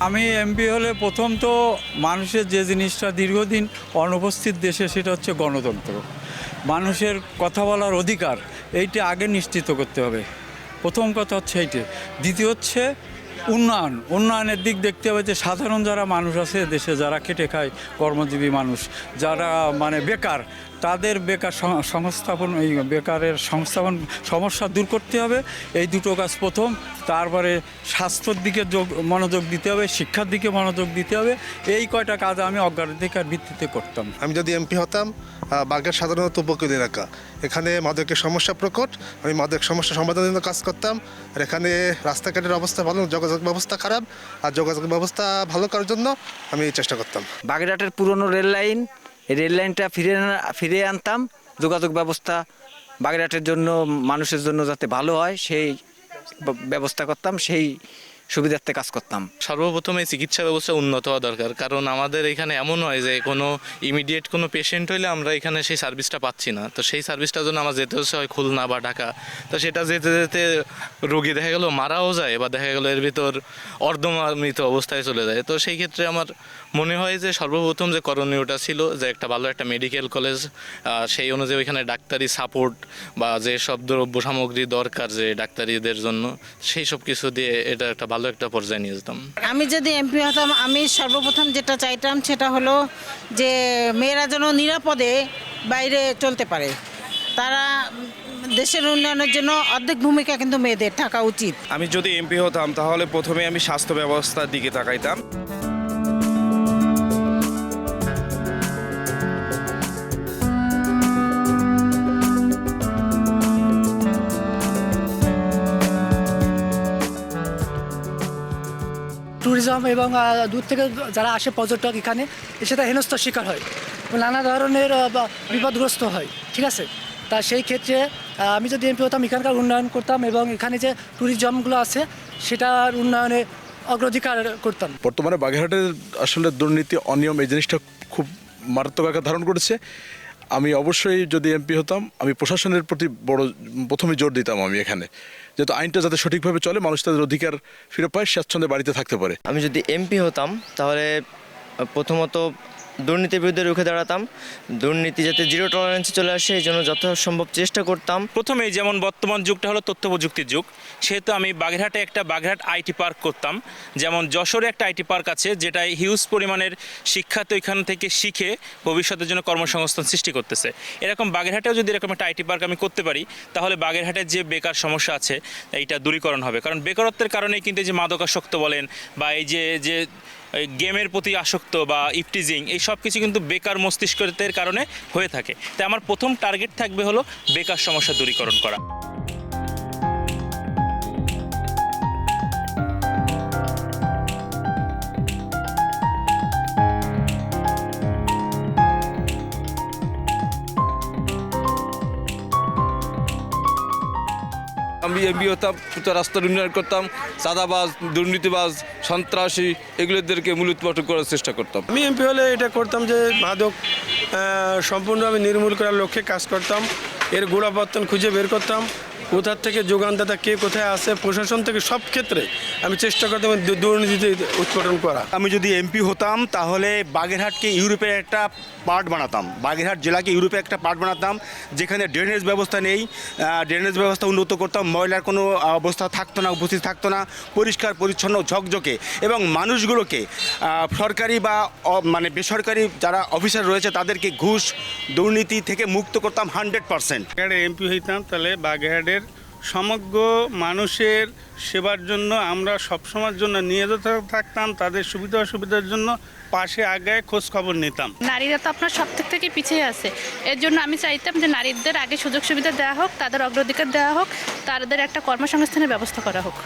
আমি এমপি হলে প্রথম তো মানুষের যে জিনিসটা দীর্ঘদিন অনুপস্থিত দেশে, সেটা হচ্ছে গণতন্ত্র, মানুষের কথা বলার অধিকার, এইটা আগে নিশ্চিত করতে হবে। প্রথম কথা হচ্ছে এইটা। দ্বিতীয় হচ্ছে উন্নয়নের দিক দেখতে হবে যে সাধারণ যারা মানুষ আছে দেশে, যারা খেটে খায়, কর্মজীবী মানুষ, যারা মানে বেকার, তাদের বেকার সংস্থাপন, এই বেকারের সংস্থাপন সমস্যা দূর করতে হবে। এই দুটো কাজ প্রথম। তারপরে স্বাস্থ্যের দিকে মনোযোগ দিতে হবে, শিক্ষার দিকে মনোযোগ দিতে হবে। এই কয়টা কাজ আমি অগ্রাধিকার ভিত্তিতে করতাম। আমি যদি এমপি হতাম, বাগেরহাট সাধারণত উপকূল এলাকা, এখানে মাদকের সমস্যা প্রকট। আমি মাদক সমস্যা সমাধানের জন্য কাজ করতাম। আর এখানে রাস্তাঘাটের অবস্থা ভালো, যোগাযোগ ব্যবস্থা খারাপ, আর যোগাযোগ ব্যবস্থা ভালো করার জন্য আমি চেষ্টা করতাম। বাগেরহাটের পুরনো রেল লাইন, এই রেল লাইনটা ফিরিয়ে আনতাম। যোগাযোগ ব্যবস্থা বাগেরহাটের জন্য, মানুষের জন্য যাতে ভালো হয় সেই ব্যবস্থা করতাম, সেই সুবিধার্থে কাজ করতাম। সর্বপ্রথম এই চিকিৎসা ব্যবস্থা উন্নত হওয়া দরকার, কারণ আমাদের এখানে এমন হয় যে কোনো ইমিডিয়েট কোনো পেশেন্ট হইলে আমরা এখানে সেই সার্ভিসটা পাচ্ছি না। তো সেই সার্ভিসটার জন্য আমার যেতে হচ্ছে হয় খুলনা বা ঢাকা। তো সেটা যেতে যেতে রোগী দেখা গেল মারাও যায়, বা দেখা গেল এর ভিতর অর্ধমৃত অবস্থায় চলে যায়। তো সেই ক্ষেত্রে আমার মনে হয় যে সর্বপ্রথম যে করণীয়টা ছিল যে একটা ভালো একটা মেডিকেল কলেজ, সেই অনুযায়ী ওইখানে ডাক্তারি সাপোর্ট বা যে সব দ্রব্য সামগ্রী দরকার যে ডাক্তারিদের জন্য, সেই সব কিছু দিয়ে এটা একটা ভালো একটা পর্যায়ে নিয়ে যেতাম। আমি যদি এমপি হতাম, আমি সর্বপ্রথম যেটা চাইতাম সেটা হলো যে মেয়েরা যেন নিরাপদে বাইরে চলতে পারে। তারা দেশের উন্নয়নের জন্য অর্ধেক ভূমিকা কিন্তু মেয়েদের থাকা উচিত। আমি যদি এমপি হতাম তাহলে প্রথমে আমি স্বাস্থ্য ব্যবস্থার দিকে তাকাইতাম। ট্যুরিজম এবং দূর থেকে যারা আসে পর্যটক, এখানে সেটা হেনস্থার শিকার হয়, নানা ধরনের বিপদগ্রস্ত হয়। ঠিক আছে, তা সেই ক্ষেত্রে আমি যদি এমপি হতাম, এখানকার উন্নয়ন করতাম এবং এখানে যে ট্যুরিজমগুলো আছে সেটার উন্নয়নে অগ্রাধিকার করতাম। বর্তমানে বাগেরহাটের আসলে দুর্নীতি, অনিয়ম, এই জিনিসটা খুব মারাত্মক আকার ধারণ করেছে। আমি অবশ্যই যদি এমপি হতাম, আমি প্রশাসনের প্রতি প্রথমে জোর দিতাম। আমি এখানে যেহেতু আইনটা যাতে সঠিকভাবে চলে, মানুষ তাদের অধিকার ফিরে পায়, স্বাচ্ছন্দ্যে বাড়িতে থাকতে পারে। আমি যদি এমপি হতাম তাহলে প্রথমত দুর্নীতির বিরুদ্ধে রুখে দাঁড়াতাম। দুর্নীতি যাতে জিরো টলারেন্সে চলে আসে, এই জন্য যথাসম্ভব চেষ্টা করতাম। প্রথমেই যেমন বর্তমান যুগটা হলো তথ্য প্রযুক্তির যুগ, সেহেতু আমি বাগেরহাটে একটা বাগেরহাট আইটি পার্ক করতাম। যেমন যশোরে একটা আইটি পার্ক আছে, যেটা হিউজ পরিমাণের শিক্ষার্থী ওইখান থেকে শিখে ভবিষ্যতের জন্য কর্মসংস্থান সৃষ্টি করতেছে। এরকম বাগেরহাটেও যদি এরকম একটা আইটি পার্ক আমি করতে পারি, তাহলে বাগেরহাটের যে বেকার সমস্যা আছে এইটা দূরীকরণ হবে। কারণ বেকারত্বের কারণেই কিন্তু যে মাদকাসক্ত বলেন বা এই যে গেমের প্রতি আসক্ত বা ইফটিজিং, এই সব কিছু কিন্তু বেকার মস্তিষ্কের কারণে হয়ে থাকে। তাই আমার প্রথম টার্গেট থাকবে হলো বেকার সমস্যা দূরীকরণ করা। আমি এমপি হতাম, রাস্তার উন্নয়ন করতাম, চাঁদাবাজ, দুর্নীতিবাজ, সন্ত্রাসী এগুলোদেরকে মূলোৎপাটন করার চেষ্টা করতাম। আমি এমপি হলে এটা করতাম যে মাদক সম্পূর্ণভাবে নির্মূল করার লক্ষ্যে কাজ করতাম। এর গোড়াপত্তন খুঁজে বের করতাম, কোথার থেকে যোগানদাতা কে কোথায় আছে, প্রশাসন থেকে সব ক্ষেত্রে আমি চেষ্টা করতাম দুর্নীতি উৎপাদন করা। আমি যদি এমপি হতাম তাহলে বাগেরহাটকে ইউরোপের একটা পার্ট বানাতাম, বাগেরহাট জেলাকে ইউরোপের একটা পার্ট বানাতাম, যেখানে ড্রেনেজ ব্যবস্থা নেই, ড্রেনেজ ব্যবস্থা উন্নত করতাম, ময়লার কোনো অবস্থা থাকতো না, উপস্থিত থাকতো না, পরিষ্কার পরিচ্ছন্ন ঝকঝকে, এবং মানুষগুলোকে সরকারি বা মানে বেসরকারি যারা অফিসার রয়েছে তাদেরকে ঘুষ দুর্নীতি থেকে মুক্ত করতাম 100%। এমপি হইতাম তাহলে বাগেরহাটের সমগ্র মানুষের সেবার জন্য আমরা সবসময়ের জন্য নিয়োজিত থাকতাম, তাদের সুবিধা অসুবিধার জন্য পাশে আগায় খোঁজ খবর নিতাম। নারীরা তো আপনার সব থেকে পিছিয়ে আছে, এর জন্য আমি চাইতাম যে নারীদের আগে সুযোগ সুবিধা দেওয়া হোক, তাদের অগ্রাধিকার দেওয়া হোক, তাদের একটা কর্মসংস্থানের ব্যবস্থা করা হোক।